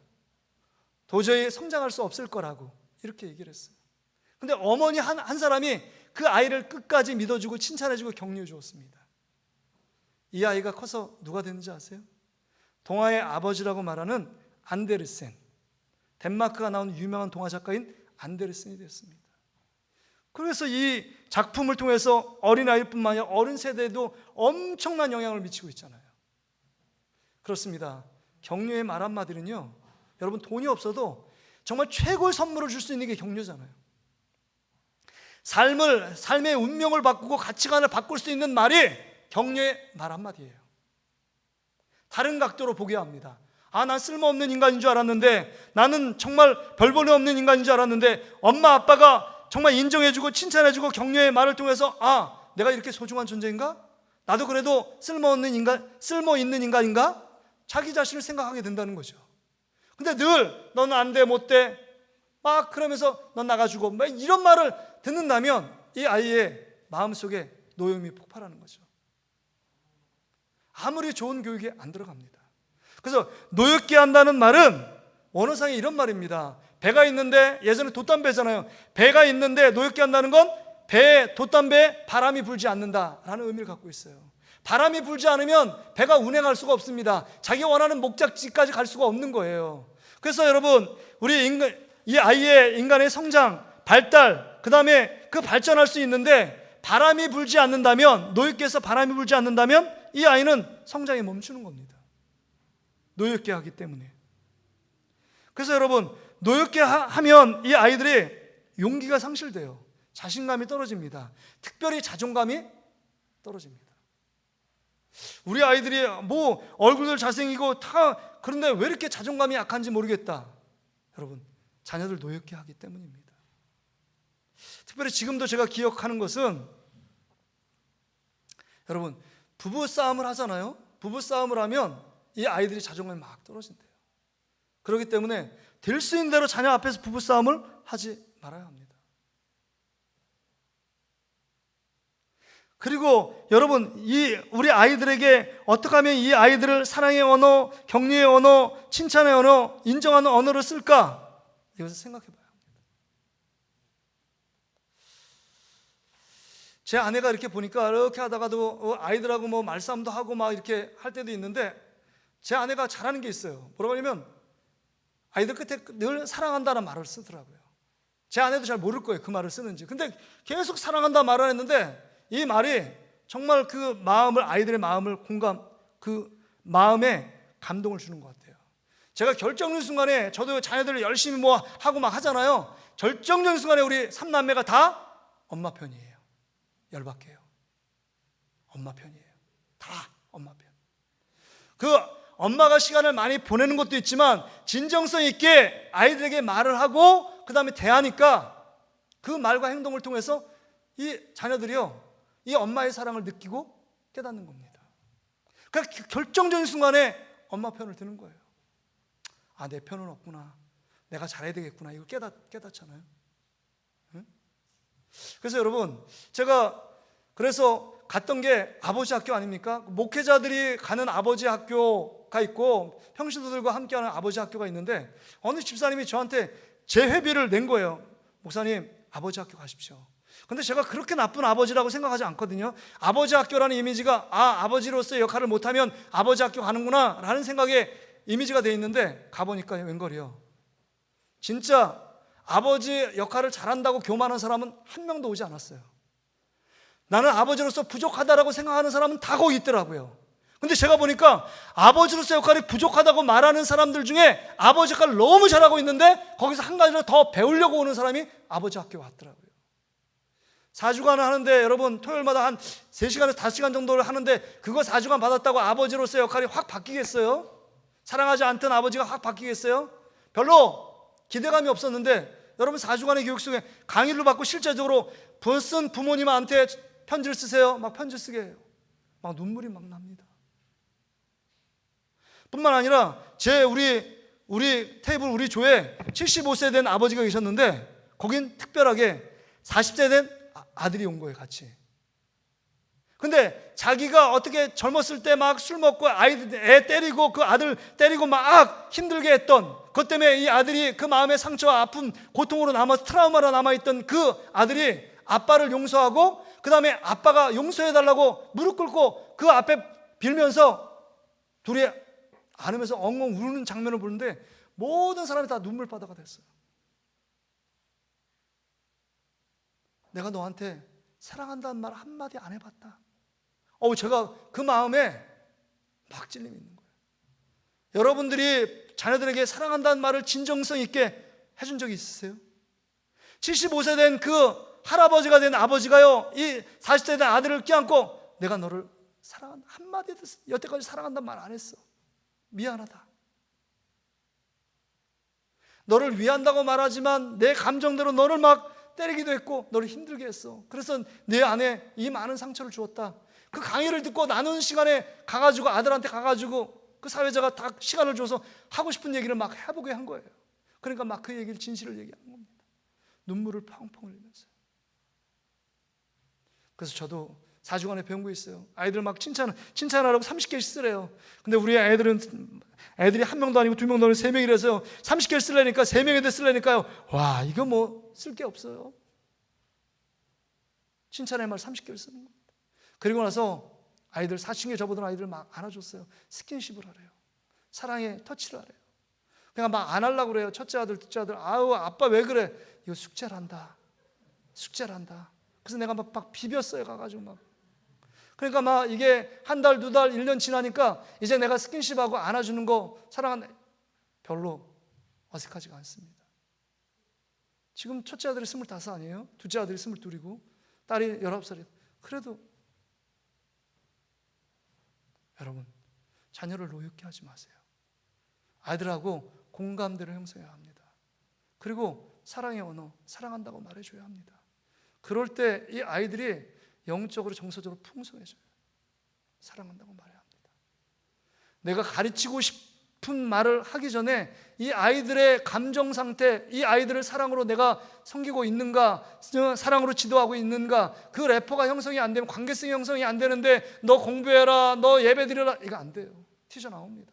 도저히 성장할 수 없을 거라고 이렇게 얘기를 했어요. 근데 어머니 한 사람이 그 아이를 끝까지 믿어주고 칭찬해주고 격려해 주었습니다. 이 아이가 커서 누가 됐는지 아세요? 동화의 아버지라고 말하는 안데르센, 덴마크가 나온 유명한 동화 작가인 안데르센이 됐습니다. 그래서 이 작품을 통해서 어린아이뿐만 아니라 어른 세대에도 엄청난 영향을 미치고 있잖아요. 그렇습니다. 격려의 말 한마디는요, 여러분 돈이 없어도 정말 최고의 선물을 줄 수 있는 게 격려잖아요. 삶의 운명을 바꾸고 가치관을 바꿀 수 있는 말이 격려의 말 한마디예요. 다른 각도로 보게 합니다. 난 쓸모없는 인간인 줄 알았는데, 나는 정말 별볼일 없는 인간인 줄 알았는데, 엄마 아빠가 정말 인정해주고 칭찬해주고 격려의 말을 통해서 내가 이렇게 소중한 존재인가? 나도 그래도 쓸모 있는 인간인가? 자기 자신을 생각하게 된다는 거죠. 근데 늘 너는 안 돼, 못 돼, 막 그러면서 넌 나가주고 막 이런 말을 듣는다면 이 아이의 마음속에 노여움이 폭발하는 거죠. 아무리 좋은 교육에 안 들어갑니다. 그래서 노엽게 한다는 말은 원어상에 이런 말입니다. 배가 있는데, 예전에 돛담배잖아요. 배가 있는데 노엽게 한다는 건 배에, 돛담배에 바람이 불지 않는다라는 의미를 갖고 있어요. 바람이 불지 않으면 배가 운행할 수가 없습니다. 자기가 원하는 목적지까지 갈 수가 없는 거예요. 그래서 여러분, 이 아이의 인간의 성장, 발달, 그 다음에 그 발전할 수 있는데 바람이 불지 않는다면, 노엽게 해서 바람이 불지 않는다면 이 아이는 성장이 멈추는 겁니다. 노엽게 하기 때문에. 그래서 여러분, 노엽게 하면 이 아이들이 용기가 상실돼요. 자신감이 떨어집니다. 특별히 자존감이 떨어집니다. 우리 아이들이 뭐 얼굴들 잘생기고 다 그런데 왜 이렇게 자존감이 약한지 모르겠다. 여러분, 자녀들 노엽게 하기 때문입니다. 특별히 지금도 제가 기억하는 것은, 여러분, 부부싸움을 하잖아요. 부부싸움을 하면 이 아이들이 자존감이 막 떨어진대요. 그렇기 때문에 될 수 있는 대로 자녀 앞에서 부부싸움을 하지 말아야 합니다. 그리고 여러분, 우리 아이들에게 어떻게 하면 이 아이들을 사랑의 언어, 격려의 언어, 칭찬의 언어, 인정하는 언어를 쓸까? 이것을 생각해 봐야 합니다. 제 아내가 이렇게 보니까 이렇게 하다가도 아이들하고 뭐 말싸움도 하고 막 이렇게 할 때도 있는데, 제 아내가 잘하는 게 있어요. 뭐라고 하냐면 아이들 끝에 늘 사랑한다는 말을 쓰더라고요. 제 아내도 잘 모를 거예요, 그 말을 쓰는지. 근데 계속 사랑한다 말을 했는데 이 말이 정말 그 마음을, 아이들의 마음을 그 마음에 감동을 주는 것 같아요. 제가 결정적인 순간에, 저도 자녀들을 열심히 뭐 하고 막 하잖아요. 결정적인 순간에 우리 3남매가 다 엄마 편이에요. 열받게요. 엄마 편이에요. 다 엄마 편. 그 엄마가 시간을 많이 보내는 것도 있지만 진정성 있게 아이들에게 말을 하고 그 다음에 대하니까 그 말과 행동을 통해서 이 자녀들이요, 이 엄마의 사랑을 느끼고 깨닫는 겁니다. 그러니까 결정적인 순간에 엄마 편을 드는 거예요. 내 편은 없구나, 내가 잘해야 되겠구나, 이걸 깨닫잖아요. 응? 그래서 여러분, 제가 그래서 갔던 게 아버지 학교 아닙니까? 목회자들이 가는 아버지 학교가 있고 평신도들과 함께하는 아버지 학교가 있는데, 어느 집사님이 저한테 재회비를 낸 거예요. 목사님, 아버지 학교 가십시오. 근데 제가 그렇게 나쁜 아버지라고 생각하지 않거든요. 아버지 학교라는 이미지가 아버지로서의 역할을 못하면 아버지 학교 가는구나 라는 생각에 이미지가 돼 있는데, 가보니까 웬걸이요, 진짜 아버지 역할을 잘한다고 교만한 사람은 한 명도 오지 않았어요. 나는 아버지로서 부족하다라고 생각하는 사람은 다 거기 있더라고요. 근데 제가 보니까 아버지로서 역할이 부족하다고 말하는 사람들 중에 아버지 역할을 너무 잘하고 있는데 거기서 한 가지를 더 배우려고 오는 사람이 아버지 학교에 왔더라고요. 4주간을 하는데 여러분, 토요일마다 한 3시간에서 5시간 정도를 하는데 그거 4주간 받았다고 아버지로서의 역할이 확 바뀌겠어요? 사랑하지 않던 아버지가 확 바뀌겠어요? 별로 기대감이 없었는데, 여러분 4주간의 교육 속에 강의를 받고 실제적으로 쓴 부모님한테 편지를 쓰세요. 막 편지 쓰게 해요. 막 눈물이 막 납니다. 뿐만 아니라 우리 우리 테이블 우리 조에 75세 된 아버지가 계셨는데 거긴 특별하게 40세 된 아들이 온 거예요, 같이. 근데 자기가 어떻게 젊었을 때 막 술 먹고 애 때리고 그 아들 때리고 막 힘들게 했던 그것 때문에 이 아들이 그 마음의 상처와 아픔, 고통으로 트라우마로 남아있던 그 아들이 아빠를 용서하고 그 다음에 아빠가 용서해달라고 무릎 꿇고 그 앞에 빌면서 둘이 안으면서 엉엉 우는 장면을 보는데 모든 사람이 다 눈물바다가 됐어요. 내가 너한테 사랑한다는 말 한마디 안 해봤다. 제가 그 마음에 막 찔림이 있는 거예요. 여러분들이 자녀들에게 사랑한다는 말을 진정성 있게 해준 적이 있으세요? 75세 된 그 할아버지가 된 아버지가요, 이 40세 된 아들을 껴안고 내가 너를 사랑한다, 한마디도 여태까지 사랑한다는 말 안 했어. 미안하다. 너를 위한다고 말하지만 내 감정대로 너를 막 때리기도 했고 너를 힘들게 했어. 그래서 내 안에 이 많은 상처를 주었다. 그 강의를 듣고 나누는 시간에 가가지고 아들한테 가가지고 그 사회자가 다 시간을 줘서 하고 싶은 얘기를 막 해보게 한 거예요. 그러니까 막 그 얘기를 진실을 얘기하는 겁니다. 눈물을 펑펑 흘리면서. 그래서 저도 4주간에 배운 거 있어요. 아이들 막 칭찬하라고 30개씩 쓰래요. 근데 우리 애들이 한 명도 아니고 두 명도 아니고 세 명이라서 30개를 쓰려니까 세 명에다 쓰려니까요. 와, 이거 뭐 쓸 게 없어요. 칭찬의 말 30개를 쓰는 겁니다. 그리고 나서 아이들 사춘기에 접어든 아이들 막 안아줬어요. 스킨십을 하래요. 사랑의 터치를 하래요. 그냥 막 안 하려고 그래요. 첫째 아들, 둘째 아들. 아우, 아빠 왜 그래? 이거 숙제를 한다. 그래서 내가 막 비볐어요. 가가지고 막. 그러니까 막 이게 한 달, 두 달, 1년 지나니까 이제 내가 스킨십하고 안아주는 거 사랑한다. 별로 어색하지가 않습니다. 지금 첫째 아들이 25 아니에요? 둘째 아들이 22이고 딸이 19살이에요. 그래도 여러분, 자녀를 노엽게 하지 마세요. 아이들하고 공감대를 형성해야 합니다. 그리고 사랑의 언어, 사랑한다고 말해줘야 합니다. 그럴 때 이 아이들이 영적으로 정서적으로 풍성해져요. 사랑한다고 말해야 합니다. 내가 가르치고 싶은 말을 하기 전에 이 아이들의 감정 상태, 이 아이들을 사랑으로 내가 섬기고 있는가, 사랑으로 지도하고 있는가, 그 래퍼가 형성이 안 되면, 관계성이 형성이 안 되는데 너 공부해라, 너 예배 드려라, 이거 안 돼요. 튀어나옵니다.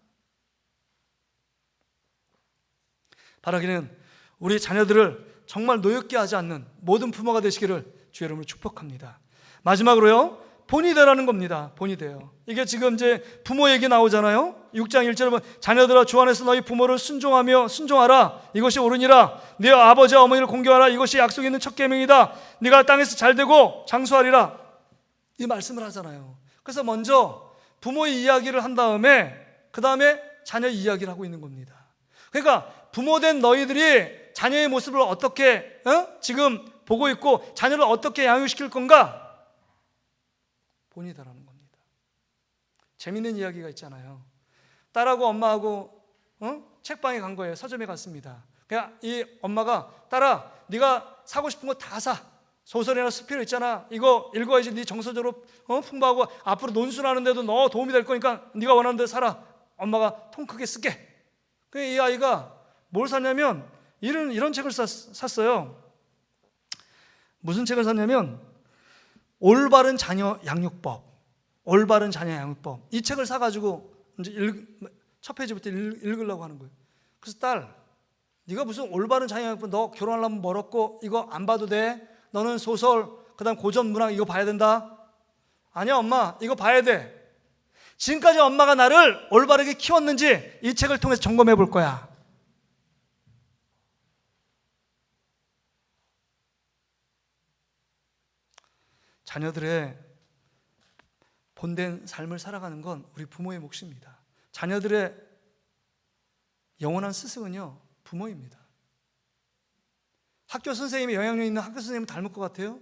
바라기는 우리 자녀들을 정말 노엽게 하지 않는 모든 부모가 되시기를 주의 이름으로 축복합니다. 마지막으로요, 본이 되라는 겁니다. 본이 돼요. 이게 지금 이제 부모 얘기 나오잖아요. 6장 1절에 보면 자녀들아 주 안에서 너희 부모를 순종하라. 이것이 옳으니라. 네 아버지와 어머니를 공경하라. 이것이 약속 있는 첫 계명이다. 네가 땅에서 잘되고 장수하리라. 이 말씀을 하잖아요. 그래서 먼저 부모의 이야기를 한 다음에 그 다음에 자녀 이야기를 하고 있는 겁니다. 그러니까 부모된 너희들이 자녀의 모습을 어떻게 지금 보고 있고 자녀를 어떻게 양육시킬 건가? 본이다라는 겁니다. 재밌는 이야기가 있잖아요. 딸하고 엄마하고 책방에 간 거예요. 서점에 갔습니다. 그냥 이 엄마가 딸아, 네가 사고 싶은 거 다 사. 소설이나 수필 있잖아. 이거 읽어야지 네 정서적으로 풍부하고 앞으로 논술하는데도 너 도움이 될 거니까 네가 원하는 대로 사라. 엄마가 통 크게 쓸게. 그래서 이 아이가 뭘 샀냐면 이런 책을 샀어요. 무슨 책을 샀냐면 올바른 자녀 양육법. 이 책을 사가지고 이제 첫 페이지부터 읽으려고 하는 거예요. 그래서 딸, 네가 무슨 올바른 자녀 양육법, 너 결혼하려면 멀었고 이거 안 봐도 돼? 너는 소설, 그다음 고전 문학 이거 봐야 된다? 아니야 엄마, 이거 봐야 돼. 지금까지 엄마가 나를 올바르게 키웠는지 이 책을 통해서 점검해 볼 거야. 자녀들의 본된 삶을 살아가는 건 우리 부모의 몫입니다. 자녀들의 영원한 스승은요, 부모입니다. 학교 선생님이 영향력 있는 학교 선생님을 닮을 것 같아요?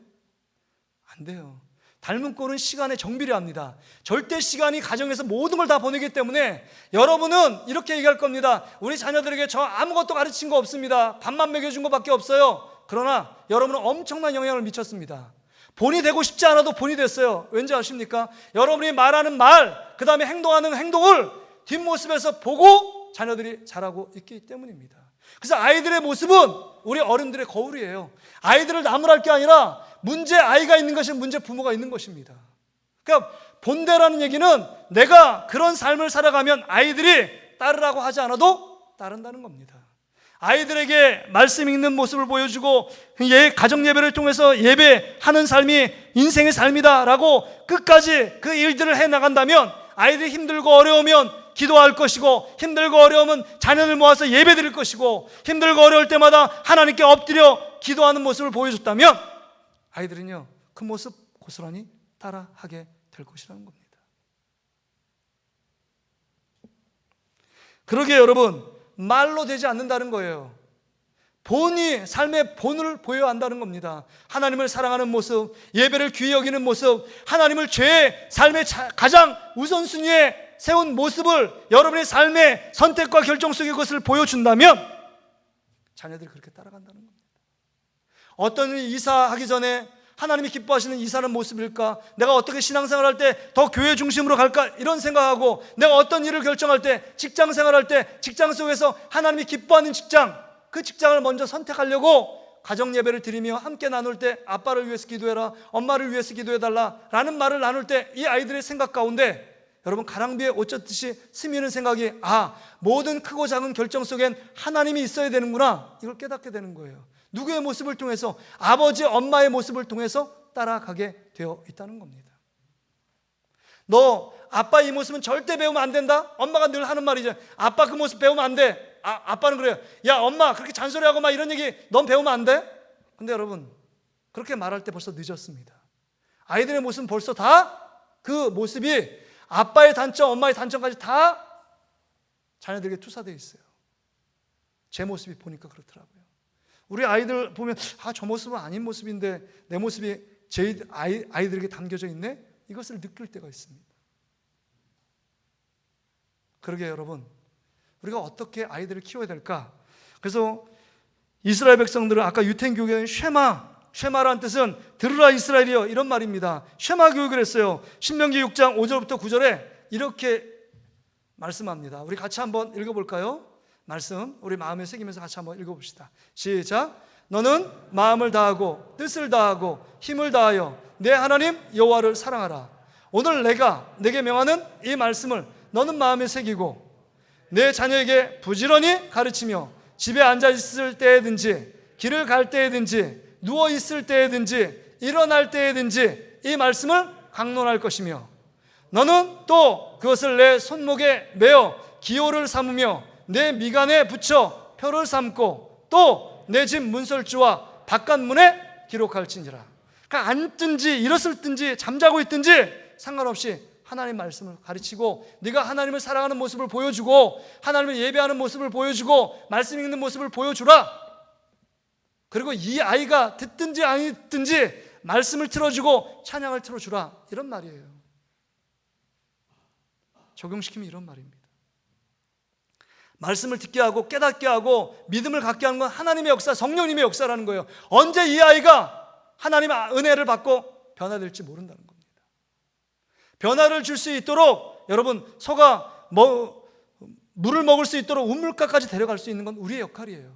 안 돼요. 닮은 꼴은 시간에 정비를 합니다. 절대 시간이 가정에서 모든 걸 다 보내기 때문에 여러분은 이렇게 얘기할 겁니다. 우리 자녀들에게 저 아무것도 가르친 거 없습니다. 밥만 먹여준 것밖에 없어요. 그러나 여러분은 엄청난 영향을 미쳤습니다. 본이 되고 싶지 않아도 본이 됐어요. 왠지 아십니까? 여러분이 말하는 말, 그 다음에 행동하는 행동을 뒷모습에서 보고 자녀들이 자라고 있기 때문입니다. 그래서 아이들의 모습은 우리 어른들의 거울이에요. 아이들을 나무랄 게 아니라 문제 아이가 있는 것이 문제 부모가 있는 것입니다. 그러니까 본대라는 얘기는 내가 그런 삶을 살아가면 아이들이 따르라고 하지 않아도 따른다는 겁니다. 아이들에게 말씀 읽는 모습을 보여주고 가정 예배를 통해서 예배하는 삶이 인생의 삶이다라고 끝까지 그 일들을 해나간다면 아이들이 힘들고 어려우면 기도할 것이고, 힘들고 어려우면 자녀들 모아서 예배 드릴 것이고, 힘들고 어려울 때마다 하나님께 엎드려 기도하는 모습을 보여줬다면 아이들은요, 그 모습 고스란히 따라하게 될 것이라는 겁니다. 그러기에 여러분, 말로 되지 않는다는 거예요. 본이 삶의 본을 보여야 한다는 겁니다. 하나님을 사랑하는 모습, 예배를 귀히 여기는 모습, 하나님을 죄의 삶의 가장 우선순위에 세운 모습을 여러분의 삶의 선택과 결정 속의 것을 보여준다면 자녀들이 그렇게 따라간다는 겁니다. 어떤 이사하기 전에 하나님이 기뻐하시는 이사는 모습일까? 내가 어떻게 신앙생활 할 때 더 교회 중심으로 갈까? 이런 생각하고, 내가 어떤 일을 결정할 때, 직장 생활할 때 직장 속에서 하나님이 기뻐하는 직장, 그 직장을 먼저 선택하려고 가정 예배를 드리며 함께 나눌 때 아빠를 위해서 기도해라, 엄마를 위해서 기도해달라 라는 말을 나눌 때 이 아이들의 생각 가운데 여러분 가랑비에 옷 젖듯이 스미는 생각이, 모든 크고 작은 결정 속엔 하나님이 있어야 되는구나, 이걸 깨닫게 되는 거예요. 누구의 모습을 통해서? 아버지, 엄마의 모습을 통해서 따라가게 되어 있다는 겁니다. 너 아빠 이 모습은 절대 배우면 안 된다? 엄마가 늘 하는 말이죠. 아빠 그 모습 배우면 안 돼. 아빠는 그래요. 야, 엄마 그렇게 잔소리하고 막 이런 얘기 넌 배우면 안 돼? 근데 여러분, 그렇게 말할 때 벌써 늦었습니다. 아이들의 모습은 벌써 다 그 모습이 아빠의 단점, 엄마의 단점까지 다 자녀들에게 투사되어 있어요. 제 모습이 보니까 그렇더라고요. 우리 아이들 보면 저 모습은 아닌 모습인데 내 모습이 제 아이들에게 담겨져 있네? 이것을 느낄 때가 있습니다. 그러게 여러분, 우리가 어떻게 아이들을 키워야 될까? 그래서 이스라엘 백성들은 아까 유텐교회는 쉐마라는 뜻은 들으라 이스라엘이여, 이런 말입니다. 쉐마 교육을 했어요. 신명기 6장 5절부터 9절에 이렇게 말씀합니다. 우리 같이 한번 읽어볼까요? 말씀 우리 마음에 새기면서 같이 한번 읽어봅시다. 시작. 너는 마음을 다하고 뜻을 다하고 힘을 다하여 내 하나님 여호와를 사랑하라. 오늘 내가 내게 명하는 이 말씀을 너는 마음에 새기고 내 자녀에게 부지런히 가르치며 집에 앉아 있을 때에든지 길을 갈 때에든지 누워 있을 때에든지 일어날 때에든지 이 말씀을 강론할 것이며 너는 또 그것을 내 손목에 매어 기호를 삼으며 내 미간에 붙여 표를 삼고 또 내 집 문설주와 바깥문에 기록할지니라. 그러니까 앉든지 일어섰든지 잠자고 있든지 상관없이 하나님 말씀을 가르치고 네가 하나님을 사랑하는 모습을 보여주고 하나님을 예배하는 모습을 보여주고 말씀 읽는 모습을 보여주라. 그리고 이 아이가 듣든지 안 듣든지 말씀을 틀어주고 찬양을 틀어주라, 이런 말이에요. 적용시키면 이런 말입니다. 말씀을 듣게 하고 깨닫게 하고 믿음을 갖게 하는 건 하나님의 역사, 성령님의 역사라는 거예요. 언제 이 아이가 하나님의 은혜를 받고 변화될지 모른다는 겁니다. 변화를 줄 수 있도록 여러분, 소가 물을 먹을 수 있도록 우물가까지 데려갈 수 있는 건 우리의 역할이에요.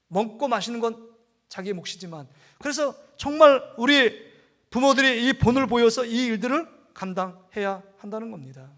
먹고 마시는 건 자기의 몫이지만, 그래서 정말 우리 부모들이 이 본을 보여서 이 일들을 감당해야 한다는 겁니다.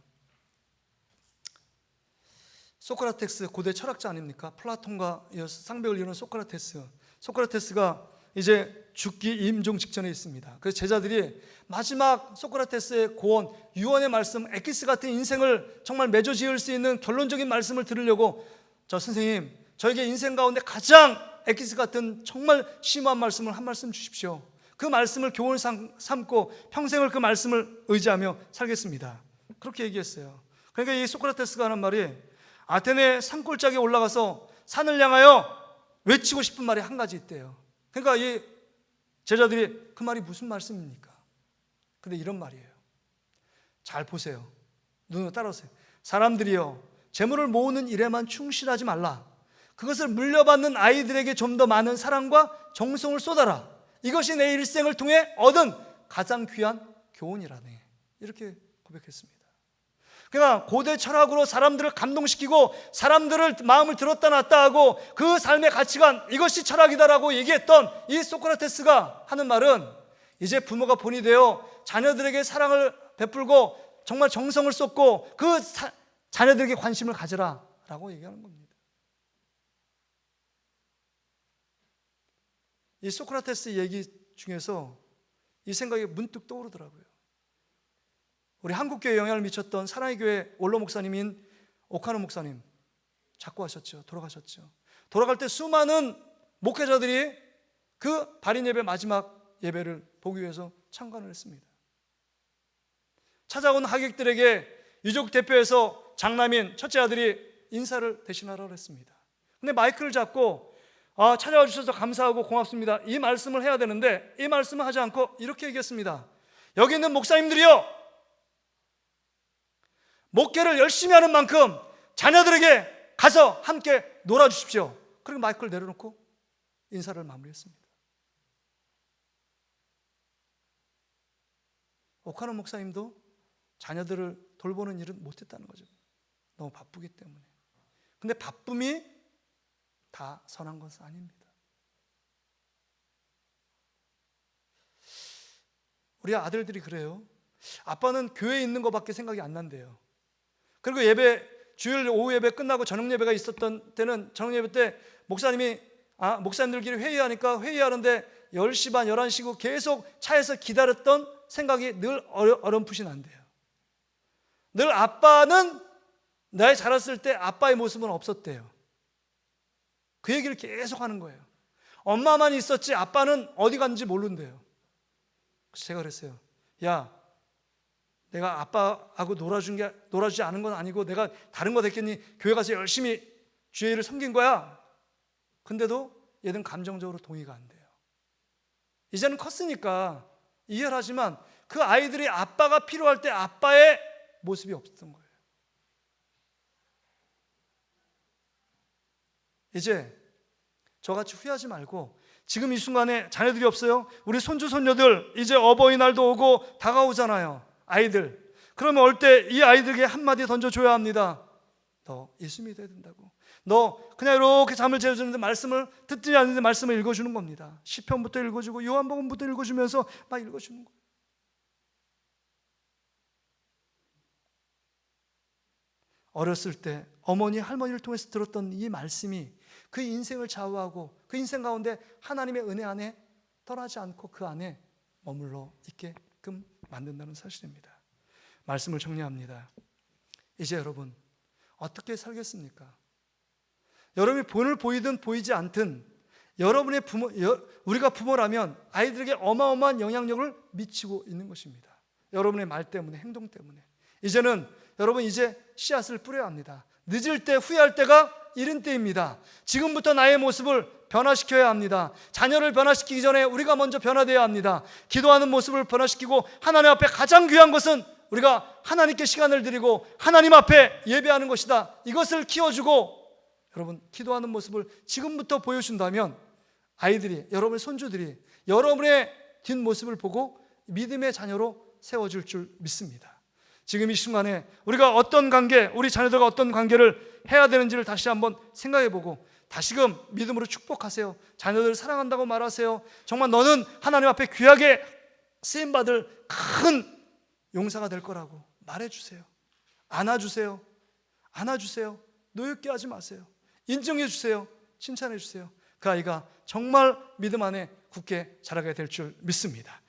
소크라테스 고대 철학자 아닙니까? 플라톤과 쌍벽을 이루는 소크라테스가 이제 죽기 임종 직전에 있습니다. 그래서 제자들이 마지막 소크라테스의 고언, 유언의 말씀, 엑기스 같은 인생을 정말 맺어 지을 수 있는 결론적인 말씀을 들으려고, 저 선생님, 저에게 인생 가운데 가장 엑기스 같은 정말 심오한 말씀을 한 말씀 주십시오. 그 말씀을 교훈 삼고 평생을 그 말씀을 의지하며 살겠습니다. 그렇게 얘기했어요. 그러니까 이 소크라테스가 하는 말이, 아테네 산골짜기에 올라가서 산을 향하여 외치고 싶은 말이 한 가지 있대요. 그러니까 이 제자들이 그 말이 무슨 말씀입니까? 근데 이런 말이에요. 잘 보세요. 눈으로 따라오세요. 사람들이요, 재물을 모으는 일에만 충실하지 말라. 그것을 물려받는 아이들에게 좀 더 많은 사랑과 정성을 쏟아라. 이것이 내 일생을 통해 얻은 가장 귀한 교훈이라네. 이렇게 고백했습니다. 그냥 고대 철학으로 사람들을 감동시키고 사람들을 마음을 들었다 놨다 하고 그 삶의 가치관, 이것이 철학이다라고 얘기했던 이 소크라테스가 하는 말은 이제 부모가 본이 되어 자녀들에게 사랑을 베풀고 정말 정성을 쏟고 그 자녀들에게 관심을 가져라 라고 얘기하는 겁니다. 이 소크라테스 얘기 중에서 이 생각이 문득 떠오르더라고요. 우리 한국교회에 영향을 미쳤던 사랑의 교회 원로 목사님인 오카노 목사님 작고하셨죠. 돌아가셨죠. 돌아갈 때 수많은 목회자들이 그 발인 예배 마지막 예배를 보기 위해서 참관을 했습니다. 찾아온 하객들에게 유족 대표에서 장남인 첫째 아들이 인사를 대신하라고 했습니다. 근데 마이크를 잡고 찾아와 주셔서 감사하고 고맙습니다, 이 말씀을 해야 되는데 이 말씀을 하지 않고 이렇게 얘기했습니다. 여기 있는 목사님들이요, 목회를 열심히 하는 만큼 자녀들에게 가서 함께 놀아주십시오. 그리고 마이크를 내려놓고 인사를 마무리했습니다. 오카노 목사님도 자녀들을 돌보는 일은 못했다는 거죠. 너무 바쁘기 때문에. 근데 바쁨이 다 선한 것은 아닙니다. 우리 아들들이 그래요. 아빠는 교회에 있는 것밖에 생각이 안 난대요. 그리고 주일 오후 예배 끝나고 저녁 예배가 있었던 때는 저녁 예배 때 목사님들끼리 회의하니까 회의하는데 10시 반, 11시고 계속 차에서 기다렸던 생각이 늘 어렴풋이 난대요. 늘 아빠는 나이 자랐을 때 아빠의 모습은 없었대요. 그 얘기를 계속 하는 거예요. 엄마만 있었지 아빠는 어디 갔는지 모른대요. 그래서 제가 그랬어요. 야, 내가 아빠하고 놀아주지 않은 건 아니고 내가 다른 거 됐겠니? 교회 가서 열심히 주일을 섬긴 거야. 근데도 얘는 감정적으로 동의가 안 돼요. 이제는 컸으니까 이해를 하지만 그 아이들이 아빠가 필요할 때 아빠의 모습이 없었던 거예요. 이제 저같이 후회하지 말고 지금 이 순간에 자녀들이 없어요? 우리 손주 손녀들 이제 어버이날도 오고 다가오잖아요. 아이들, 그러면 올 때 이 아이들에게 한마디 던져줘야 합니다. 너 예수 믿어야 된다고. 너 그냥 이렇게 잠을 재워주는데 말씀을 듣지 않는데 말씀을 읽어주는 겁니다. 시편부터 읽어주고 요한복음부터 읽어주면서 막 읽어주는 거예요. 어렸을 때 어머니 할머니를 통해서 들었던 이 말씀이 그 인생을 좌우하고 그 인생 가운데 하나님의 은혜 안에 떠나지 않고 그 안에 머물러 있게끔 만든다는 사실입니다. 말씀을 정리합니다. 이제 여러분 어떻게 살겠습니까? 여러분이 본을 보이든 보이지 않든 여러분의 우리가 부모라면 아이들에게 어마어마한 영향력을 미치고 있는 것입니다. 여러분의 말 때문에, 행동 때문에. 이제는 여러분 이제 씨앗을 뿌려야 합니다. 늦을 때 후회할 때가 이른 때입니다. 지금부터 나의 모습을 변화시켜야 합니다. 자녀를 변화시키기 전에 우리가 먼저 변화되어야 합니다. 기도하는 모습을 변화시키고 하나님 앞에 가장 귀한 것은 우리가 하나님께 시간을 드리고 하나님 앞에 예배하는 것이다. 이것을 키워주고 여러분 기도하는 모습을 지금부터 보여준다면 아이들이, 여러분의 손주들이 여러분의 뒷모습을 보고 믿음의 자녀로 세워질 줄 믿습니다. 지금 이 순간에 우리가 어떤 관계, 우리 자녀들과 어떤 관계를 해야 되는지를 다시 한번 생각해보고 다시금 믿음으로 축복하세요. 자녀들을 사랑한다고 말하세요. 정말 너는 하나님 앞에 귀하게 쓰임받을 큰 용사가 될 거라고 말해주세요. 안아주세요. 안아주세요. 노엽게 하지 마세요. 인정해주세요. 칭찬해주세요. 그 아이가 정말 믿음 안에 굳게 자라게 될 줄 믿습니다.